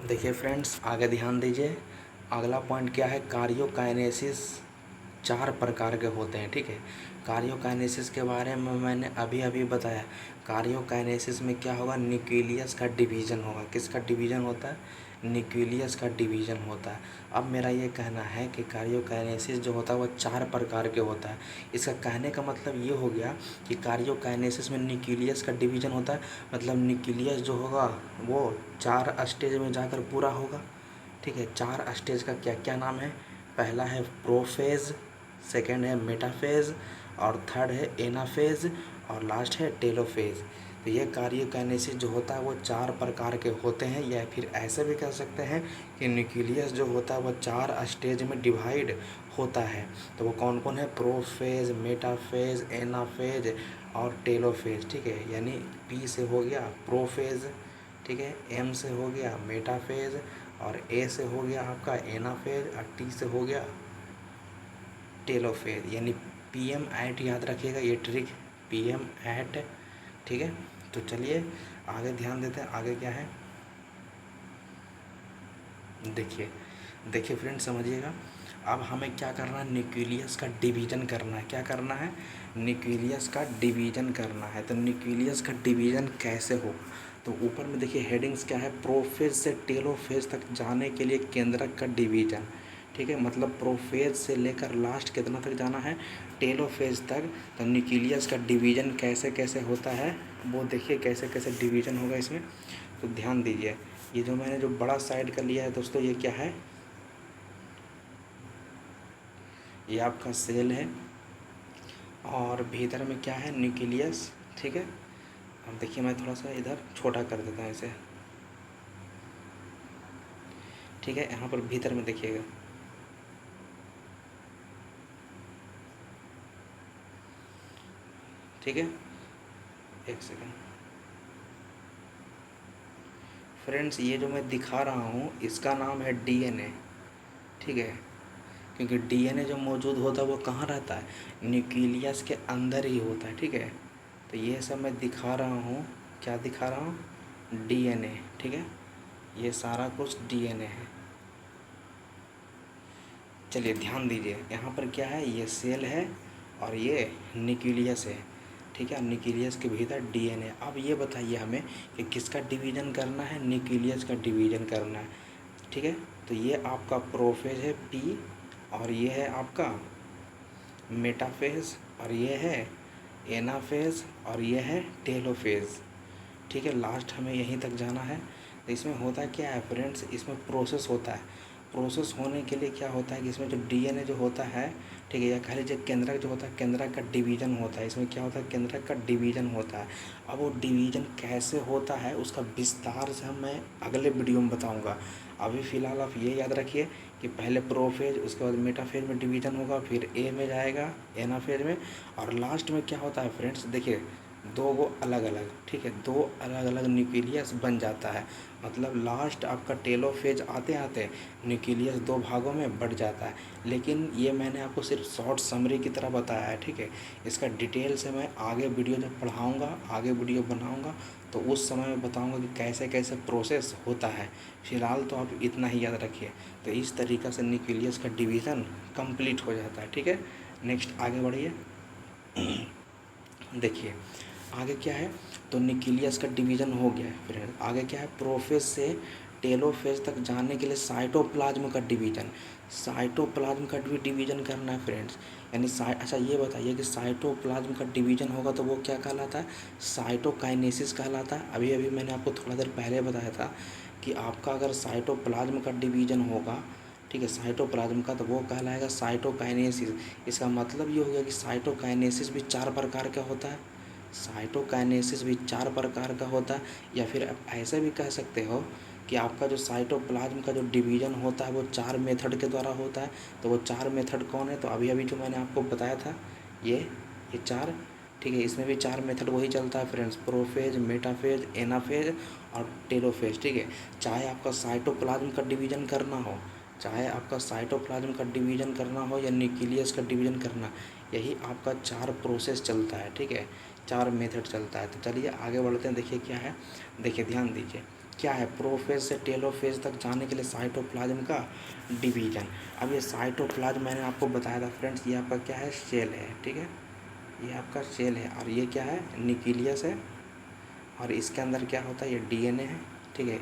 देखिए फ्रेंड्स, आगे ध्यान दीजिए। अगला पॉइंट क्या है, कार्योकाइनेसिस 4 प्रकार के होते हैं, ठीक है। कार्योकाइनेसिस के बारे में मैंने अभी अभी बताया। कार्योकाइनेसिस में क्या होगा, न्यूक्लियस का डिवीज़न होगा। किसका डिवीज़न होता है, न्यूक्लियस का डिवीज़न होता है। अब मेरा ये कहना है कि कार्योकाइनेसिस जो होता है वो 4 प्रकार के होता है। इसका कहने का मतलब ये हो गया कि कार्योकाइनेसिस में न्यूक्लियस का डिवीज़न होता है, मतलब न्यूक्लियस जो होगा वो 4 स्टेज में जाकर पूरा होगा, ठीक है। 4 स्टेज का क्या क्या नाम है, पहला है प्रोफेज, सेकेंड है मेटाफेज, और थर्ड है एनाफेज, और लास्ट है टेलोफेज। तो ये कार्योकाइनेसिस जो होता है वो 4 प्रकार के होते हैं, या फिर ऐसे भी कह सकते हैं कि न्यूक्लियस जो होता है वो 4 स्टेज में डिवाइड होता है। तो वो कौन कौन है, प्रोफेज, मेटाफेज, एनाफेज और टेलोफेज, ठीक है। यानी पी से हो गया प्रोफेज, ठीक है, एम से हो गया मेटाफेज, और ए से हो गया आपका एनाफेज, और टी से हो गया टेलोफेज। यानी पीएम ऐट याद रखिएगा, ये ट्रिक पीएम ऐट, ठीक है। तो चलिए आगे ध्यान देते हैं, आगे क्या है देखिए। देखिए फ्रेंड्स समझिएगा, अब हमें क्या करना है, न्यूक्लियस का डिवीज़न करना है। क्या करना है, न्यूक्लियस का डिवीज़न करना है। तो न्यूक्लियस का डिवीज़न कैसे होगा, तो ऊपर में देखिए हेडिंग्स क्या है, प्रोफेज से टेलोफेज तक जाने के लिए केंद्रक का डिवीज़न, ठीक है। मतलब प्रोफेज से लेकर लास्ट कितना तक जाना है, टेलोफेज तक। तो न्यूक्लियस का डिवीज़न कैसे कैसे होता है वो देखिए, कैसे कैसे डिवीज़न होगा इसमें। तो ध्यान दीजिए, ये जो मैंने जो बड़ा साइड का लिया है दोस्तों, ये क्या है, ये आपका सेल है, और भीतर में क्या है, न्यूक्लियस, ठीक है। अब देखिए मैं थोड़ा सा इधर छोटा कर देता हूँ इसे, ठीक है। यहाँ पर भीतर में देखिएगा, ठीक है। एक सेकेंड फ्रेंड्स, ये जो मैं दिखा रहा हूँ इसका नाम है डीएनए, ठीक है। क्योंकि डीएनए जो मौजूद होता है वो कहाँ रहता है, न्यूक्लियस के अंदर ही होता है, ठीक है। तो ये सब मैं दिखा रहा हूँ, क्या दिखा रहा हूँ, डीएनए, ठीक है। ये सारा कुछ डीएनए है। चलिए ध्यान दीजिए, यहाँ पर क्या है, ये सेल है और ये न्यूक्लियस है, ठीक है। न्यूक्लियस के भीतर डीएनए। अब ये बताइए हमें कि किसका डिवीज़न करना है, न्यूक्लियस का डिवीज़न करना है, ठीक है। तो ये आपका प्रोफेज है पी, और ये है आपका मेटाफेज, और ये है एनाफेज, और ये है टेलोफेज, ठीक है। लास्ट हमें यहीं तक जाना है। तो इसमें होता क्या है फ्रेंड्स, इसमें प्रोसेस होता है। प्रोसेस होने के लिए क्या होता है कि इसमें जो डीएनए जो होता है, ठीक है, या कह लीजिए केंद्रक जो होता है, केंद्रक का डिवीज़न होता है। इसमें क्या होता है, केंद्रक का डिवीज़न होता है। अब वो डिवीज़न कैसे होता है उसका विस्तार से मैं अगले वीडियो में बताऊँगा। अभी फ़िलहाल आप ये याद रखिए कि पहले प्रोफेज, उसके बाद मेटाफेज में डिवीज़न होगा, फिर ए में जाएगा, एनाफेज में, और लास्ट में क्या होता है फ्रेंड्स देखिए, दो गो अलग अलग, ठीक है, दो अलग अलग न्यूक्लियस बन जाता है। मतलब लास्ट आपका टेलोफेज आते आते न्यूक्लियस 2 भागों में बढ़ जाता है। लेकिन ये मैंने आपको सिर्फ शॉर्ट समरी की तरह बताया है, ठीक है। इसका डिटेल से मैं आगे वीडियो जब पढ़ाऊँगा, आगे वीडियो बनाऊँगा, तो उस समय मैं बताऊँगा कि कैसे कैसे प्रोसेस होता है। फ़िलहाल तो आप इतना ही याद रखिए। तो इस तरीक़ा से न्यूक्लियस का डिवीज़न कंप्लीट हो जाता है, ठीक है। नेक्स्ट आगे बढ़िए। देखिए आगे क्या है, तो न्यूक्लियस का डिवीज़न हो गया है। फिर आगे क्या है, प्रोफेज से टेलोफेज तक जाने के लिए साइटोप्लाज्म का डिवीज़न, साइटोप्लाज्म का भी डिवीज़न करना है फ्रेंड्स। यानी अच्छा ये बताइए कि साइटोप्लाज्म का डिवीज़न होगा तो वो क्या कहलाता है, साइटोकाइनेसिस कहलाता है। अभी अभी मैंने आपको थोड़ा देर पहले बताया था कि आपका अगर साइटोप्लाज्म का डिवीज़न होगा, ठीक है, साइटोप्लाज्म का, तो वो कहलाएगा साइटोकाइनेसिस। इसका मतलब ये हो गया कि साइटोकाइनेसिस भी 4 प्रकार का होता है, साइटोकाइनेसिस भी 4 प्रकार का होता है, या फिर आप ऐसे भी कह सकते हो कि आपका जो साइटोप्लाज्म का जो डिवीज़न होता है वो 4 मेथड के द्वारा होता है। तो वो 4 मेथड कौन है? तो अभी जो मैंने आपको बताया था ये 4, ठीक है। इसमें भी 4 मेथड वही चलता है फ्रेंड्स, प्रोफेज, मेटाफेज, एनाफेज और टेलोफेज, ठीक है। चाहे आपका साइटोप्लाज्म का डिवीज़न करना हो, चाहे आपका साइटोप्लाज्म का डिवीज़न करना हो या न्यूक्लियस का डिवीज़न करना, यही आपका 4 प्रोसेस चलता है, ठीक है। 4 मेथड चलता है। तो चलिए आगे बढ़ते हैं। देखिए क्या है, देखिए ध्यान दीजिए क्या है। प्रोफेज से टेलोफेज तक जाने के लिए साइटोप्लाज्म का डिवीज़न। अब ये साइटोप्लाज्म मैंने आपको बताया था फ्रेंड्स, ये आपका क्या है, सेल है, ठीक है। ये आपका सेल है और ये क्या है, न्यूक्लियस है। और इसके अंदर क्या होता है, ये डीएनए है, ठीक है।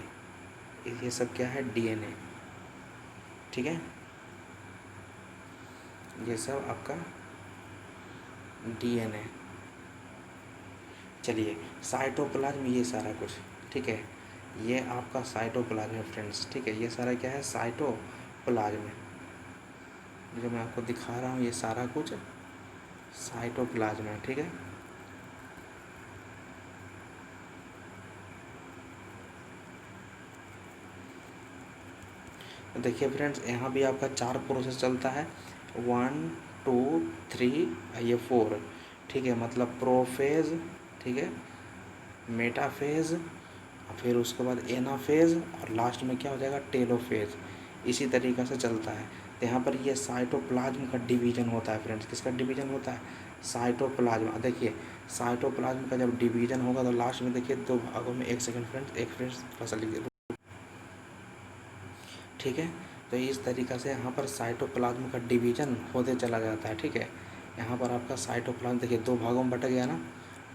ये सब क्या है, डीएनए, ठीक है। ये सब आपका डीएनए। चलिए साइटोप्लाज्म ये सारा कुछ, ठीक है। ये आपका साइटोप्लाज्म है फ्रेंड्स, ठीक है। ये सारा क्या है, साइटोप्लाज्म है। जो मैं आपको दिखा रहा हूँ ये सारा कुछ साइटोप्लाज्म है, ठीक है। देखिए फ्रेंड्स यहाँ भी आपका 4 प्रोसेस चलता है, 1 2 3 ये 4, ठीक है। मतलब प्रोफेज, ठीक है, मेटाफेज, फिर उसके बाद एनाफेज और लास्ट में क्या हो जाएगा, टेलोफेज। इसी तरीक़े से चलता है। तो यहाँ पर ये साइटोप्लाज्म का डिवीज़न होता है फ्रेंड्स। किसका डिवीज़न होता है, साइटोप्लाज्म। देखिए साइटोप्लाज्म का जब डिवीज़न होगा तो लास्ट में देखिए 2 भागों में, एक सेकंड फ्रेंड्स, एक फ्रेंड्स थोड़ा सा लिखिए, ठीक है। तो इस तरीक़ा से यहाँ पर साइटोप्लाज्म का डिवीज़न होते चला जाता है, ठीक है। यहाँ पर आपका साइटोप्लाज्म देखिए 2 भागों में बट गया ना,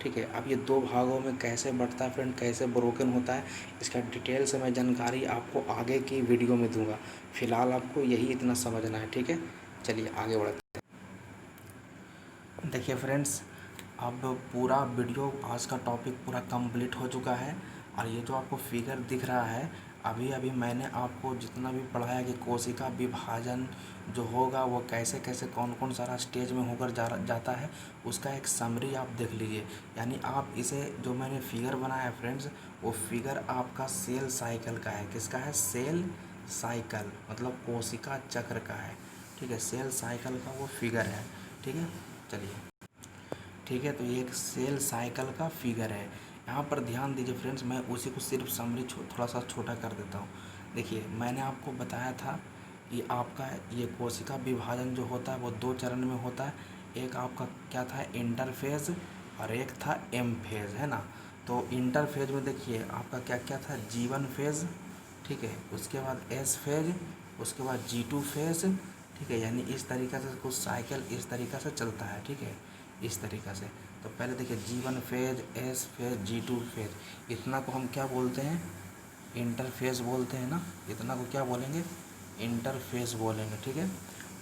ठीक है। अब ये 2 भागों में कैसे बढ़ता है फ्रेंड, कैसे ब्रोकन होता है, इसका डिटेल से मैं जानकारी आपको आगे की वीडियो में दूंगा। फ़िलहाल आपको यही इतना समझना है, ठीक है। चलिए आगे बढ़ते हैं। देखिए फ्रेंड्स अब पूरा वीडियो, आज का टॉपिक पूरा कंप्लीट हो चुका है। और ये जो आपको फिगर दिख रहा है, अभी अभी मैंने आपको जितना भी पढ़ाया कि कोशिका विभाजन जो होगा वो कैसे कैसे कौन कौन सारा स्टेज में होकर जाता है, उसका एक समरी आप देख लीजिए। यानी आप इसे, जो मैंने फिगर बनाया है फ्रेंड्स, वो फिगर आपका सेल साइकिल का है। किसका है, सेल साइकिल, मतलब कोशिका चक्र का है, ठीक है। सेल साइकिल का वो फिगर है, ठीक है। चलिए ठीक है, तो ये एक सेल साइकिल का फिगर है। यहाँ पर ध्यान दीजिए फ्रेंड्स, मैं उसी को सिर्फ समरी थोड़ा सा छोटा कर देता हूँ। देखिए मैंने आपको बताया था कि आपका ये कोशिका विभाजन जो होता है वो 2 चरण में होता है। एक आपका क्या था, इंटरफेज, और एक था एम फेज, है ना। तो इंटरफेज में देखिए आपका क्या क्या था, G1 फेज, ठीक है। उसके बाद S फेज, उसके बाद G2 फेज, ठीक है। यानी इस तरीक़ा से कुछ साइकिल इस तरीक़ा से चलता है, ठीक है, इस तरीक़ा से। तो पहले देखिए G1 phase, S phase, G2 phase, इतना को हम क्या बोलते हैं, इंटरफेज बोलते हैं ना। इतना को क्या बोलेंगे, इंटरफेज बोलेंगे, ठीक है।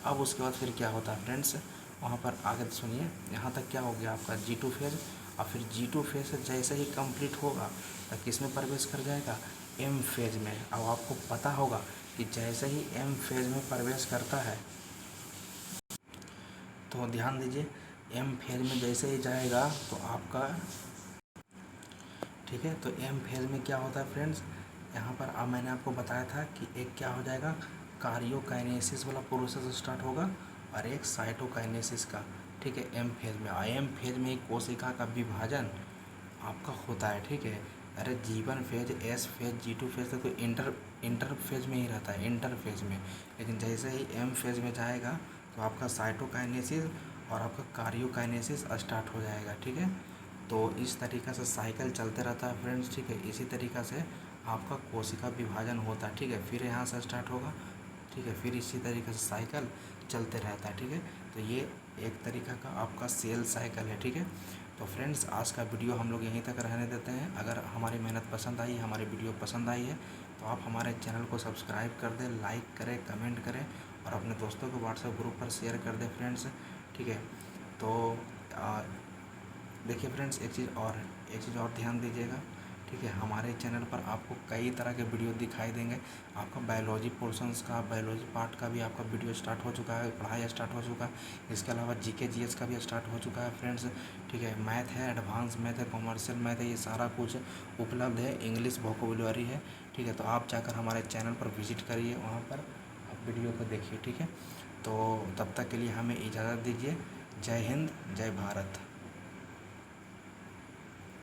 अब उसके बाद फिर क्या होता है फ्रेंड्स, वहाँ पर आगे सुनिए, यहाँ तक क्या हो गया आपका G2 फेज। और फिर G2 फेज से जैसे ही कंप्लीट होगा तो किस में प्रवेश कर जाएगा, M फेज में। अब आपको पता होगा कि जैसे ही M फेज में प्रवेश करता है, तो ध्यान दीजिए M फेज में जैसे ही जाएगा तो आपका, ठीक है। तो M फेज में क्या होता है फ्रेंड्स, यहाँ पर अब मैंने आपको बताया था कि एक क्या हो जाएगा, कार्योकाइनेसिस वाला प्रोसेस स्टार्ट होगा, और एक साइटोकाइनेसिस का, ठीक है, M फेज में। और M फेज में ही कोशिका का विभाजन आपका होता है, ठीक है। अरे G1 phase, S phase, G2 phase तो इंटर फेज में ही रहता है, इंटर फेज में। लेकिन जैसे ही M फेज में जाएगा तो आपका साइटोकाइनेसिस और आपका कार्योकाइनेसिस स्टार्ट हो जाएगा, ठीक है। तो इस तरीक़ा से साइकिल चलते रहता है फ्रेंड्स, ठीक है। इसी तरीक़ा से आपका कोशिका विभाजन होता है, ठीक है। फिर यहाँ से स्टार्ट होगा, ठीक है। फिर इसी तरीक़े से साइकिल चलते रहता है, ठीक है। तो ये एक तरीक़ा का आपका सेल साइकिल है, ठीक है। तो फ्रेंड्स आज का वीडियो हम लोग यहीं तक रहने देते हैं। अगर हमारी मेहनत पसंद आई, हमारी वीडियो पसंद आई है, तो आप हमारे चैनल को सब्सक्राइब कर दें, लाइक करें, कमेंट करें, और अपने दोस्तों को व्हाट्सएप ग्रुप पर शेयर कर दें फ्रेंड्स, ठीक है। तो देखिए फ्रेंड्स एक चीज़ और ध्यान दीजिएगा, ठीक है। हमारे चैनल पर आपको कई तरह के वीडियो दिखाई देंगे। आपका बायोलॉजी पोर्शंस का, बायोलॉजी पार्ट का भी आपका वीडियो स्टार्ट हो चुका है, पढ़ाई स्टार्ट हो चुका है। इसके अलावा जीके जीएस का भी स्टार्ट हो चुका है फ्रेंड्स। ठीक है, मैथ है, एडवांस मैथ है, कॉमर्शियल मैथ है, ये सारा कुछ उपलब्ध है। इंग्लिश वोकैबुलरी है। ठीक है, तो आप जाकर हमारे चैनल पर विजिट करिए, वहाँ पर आप वीडियो को देखिए। ठीक है, तो तब तक के लिए हमें इजाज़त दीजिए। जय हिंद, जय भारत।